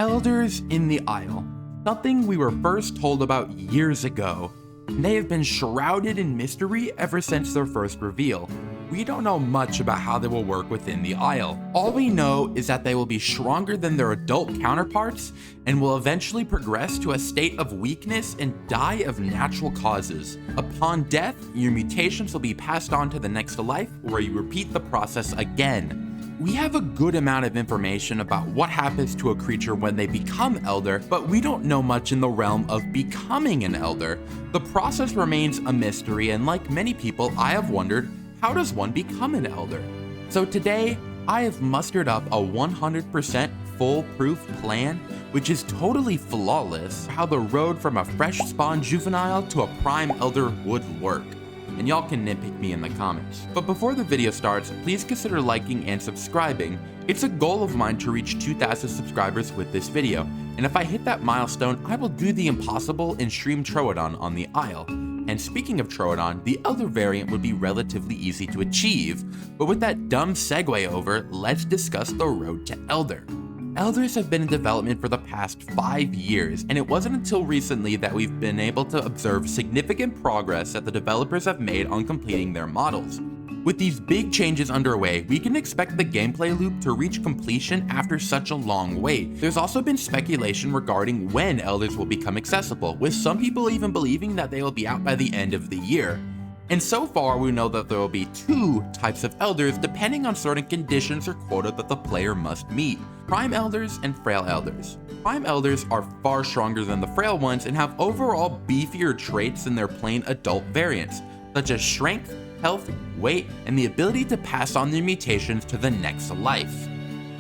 Elders in the Isle, something we were first told about years ago, and they have been shrouded in mystery ever since their first reveal. We don't know much about how they will work within the Isle. All we know is that they will be stronger than their adult counterparts and will eventually progress to a state of weakness and die of natural causes. Upon death, your mutations will be passed on to the next life, where you repeat the process again. We have a good amount of information about what happens to a creature when they become Elder, but we don't know much in the realm of becoming an Elder. The process remains a mystery, and like many people, I have wondered, how does one become an Elder? So today, I have mustered up a 100% foolproof plan, which is totally flawless, how the road from a fresh spawn juvenile to a prime Elder would work. And y'all can nitpick me in the comments. But before the video starts, please consider liking and subscribing. It's a goal of mine to reach 2,000 subscribers with this video, and if I hit that milestone, I will do the impossible and stream Troodon on the Isle. And speaking of Troodon, the Elder variant would be relatively easy to achieve, but with that dumb segue over, let's discuss the road to Elder. Elders have been in development for the past 5 years, and it wasn't until recently that we've been able to observe significant progress that the developers have made on completing their models. With these big changes underway, we can expect the gameplay loop to reach completion after such a long wait. There's also been speculation regarding when Elders will become accessible, with some people even believing that they will be out by the end of the year. And so far, we know that there will be 2 types of Elders depending on certain conditions or quota that the player must meet: Prime Elders and Frail Elders. Prime Elders are far stronger than the Frail ones and have overall beefier traits than their plain adult variants, such as strength, health, weight, and the ability to pass on their mutations to the next life.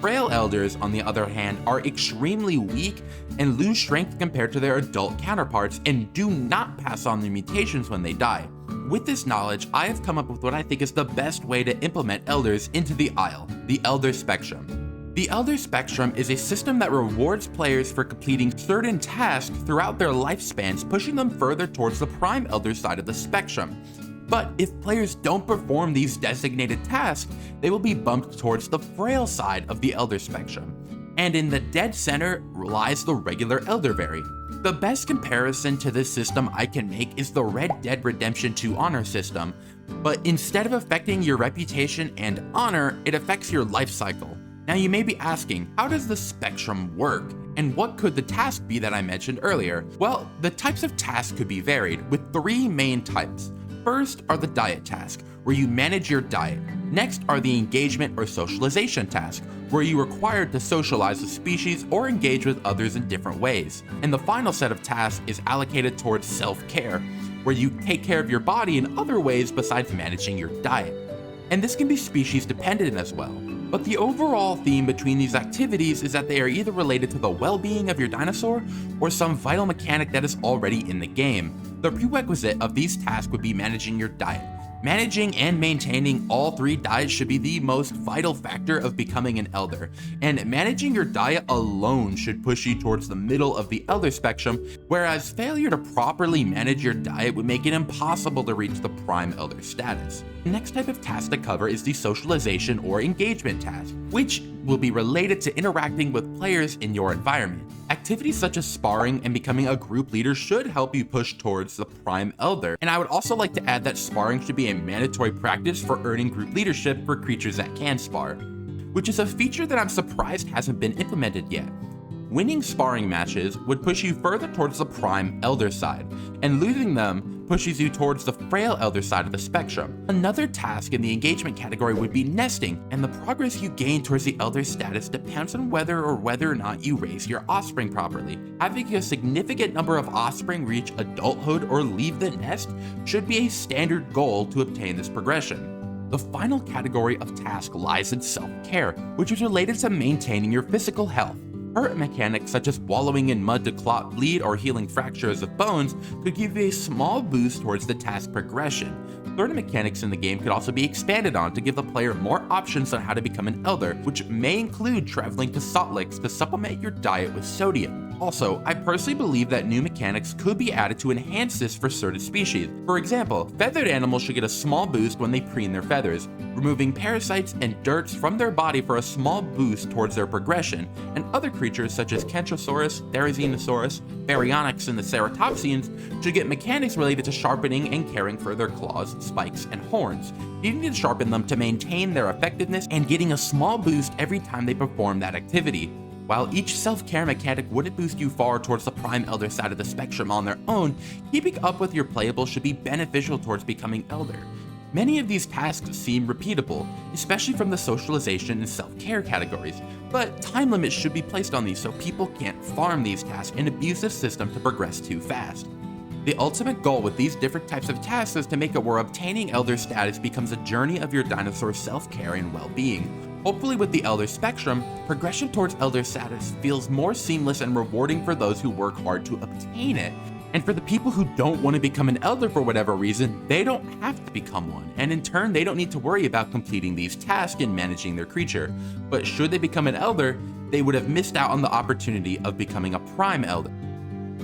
Frail Elders, on the other hand, are extremely weak and lose strength compared to their adult counterparts and do not pass on their mutations when they die. With this knowledge, I have come up with what I think is the best way to implement Elders into the Isle, the Elder Spectrum. The Elder Spectrum is a system that rewards players for completing certain tasks throughout their lifespans, pushing them further towards the Prime Elder side of the spectrum. But if players don't perform these designated tasks, they will be bumped towards the Frail side of the Elder Spectrum. And in the dead center lies the regular Elder variant. The best comparison to this system I can make is the Red Dead Redemption 2 honor system, but instead of affecting your reputation and honor, it affects your life cycle. Now you may be asking, how does the spectrum work? And what could the task be that I mentioned earlier? Well, the types of tasks could be varied, with 3 main types. First are the diet tasks, where you manage your diet. Next are the engagement or socialization tasks, where you are required to socialize with species or engage with others in different ways. And the final set of tasks is allocated towards self-care, where you take care of your body in other ways besides managing your diet. And this can be species dependent as well. But the overall theme between these activities is that they are either related to the well-being of your dinosaur or some vital mechanic that is already in the game. The prerequisite of these tasks would be managing your diet. Managing and maintaining all 3 diets should be the most vital factor of becoming an Elder, and managing your diet alone should push you towards the middle of the Elder spectrum, whereas failure to properly manage your diet would make it impossible to reach the Prime Elder status. The next type of task to cover is the socialization or engagement task, which will be related to interacting with players in your environment. Activities such as sparring and becoming a group leader should help you push towards the Prime Elder, and I would also like to add that sparring should be a mandatory practice for earning group leadership for creatures that can spar, which is a feature that I'm surprised hasn't been implemented yet. Winning sparring matches would push you further towards the Prime Elder side, and losing them pushes you towards the Frail Elder side of the spectrum. Another task in the engagement category would be nesting, and the progress you gain towards the Elder status depends on whether or not you raise your offspring properly. Having a significant number of offspring reach adulthood or leave the nest should be a standard goal to obtain this progression. The final category of task lies in self-care, which is related to maintaining your physical health. Hurt mechanics such as wallowing in mud to clot bleed or healing fractures of bones could give you a small boost towards the task progression. Certain mechanics in the game could also be expanded on to give the player more options on how to become an Elder, which may include traveling to salt licks to supplement your diet with sodium. Also, I personally believe that new mechanics could be added to enhance this for certain species. For example, feathered animals should get a small boost when they preen their feathers, removing parasites and dirts from their body for a small boost towards their progression, and other creatures such as Kentrosaurus, Therizinosaurus, Baryonyx, and the Ceratopsians should get mechanics related to sharpening and caring for their claws, spikes, and horns, needing to sharpen them to maintain their effectiveness and getting a small boost every time they perform that activity. While each self-care mechanic wouldn't boost you far towards the Prime Elder side of the spectrum on their own, keeping up with your playable should be beneficial towards becoming Elder. Many of these tasks seem repeatable, especially from the socialization and self-care categories, but time limits should be placed on these so people can't farm these tasks and abuse the system to progress too fast. The ultimate goal with these different types of tasks is to make it where obtaining Elder status becomes a journey of your dinosaur's self-care and well-being. Hopefully with the Elder spectrum, progression towards Elder status feels more seamless and rewarding for those who work hard to obtain it. And for the people who don't want to become an Elder for whatever reason, they don't have to become one, and in turn they don't need to worry about completing these tasks and managing their creature. But should they become an Elder, they would have missed out on the opportunity of becoming a Prime Elder.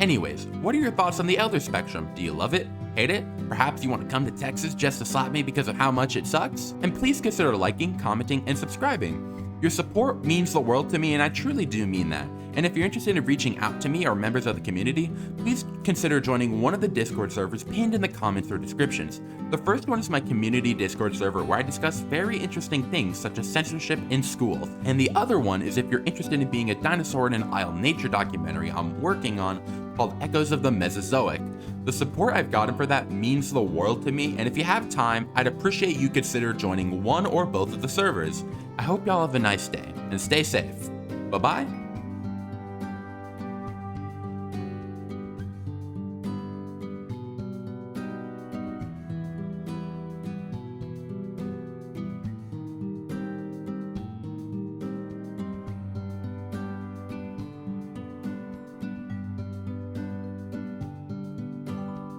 Anyways, what are your thoughts on the Elder spectrum? Do you love it? Hate it? Perhaps you want to come to Texas just to slap me because of how much it sucks? And please consider liking, commenting, and subscribing. Your support means the world to me, and I truly do mean that. And if you're interested in reaching out to me or members of the community, please consider joining one of the Discord servers pinned in the comments or descriptions. The first one is my community Discord server where I discuss very interesting things such as censorship in schools. And the other one is if you're interested in being a dinosaur in an Isle nature documentary I'm working on called Echoes of the Mesozoic. The support I've gotten for that means the world to me, and if you have time, I'd appreciate you consider joining one or both of the servers. I hope y'all have a nice day, and stay safe. Bye-bye.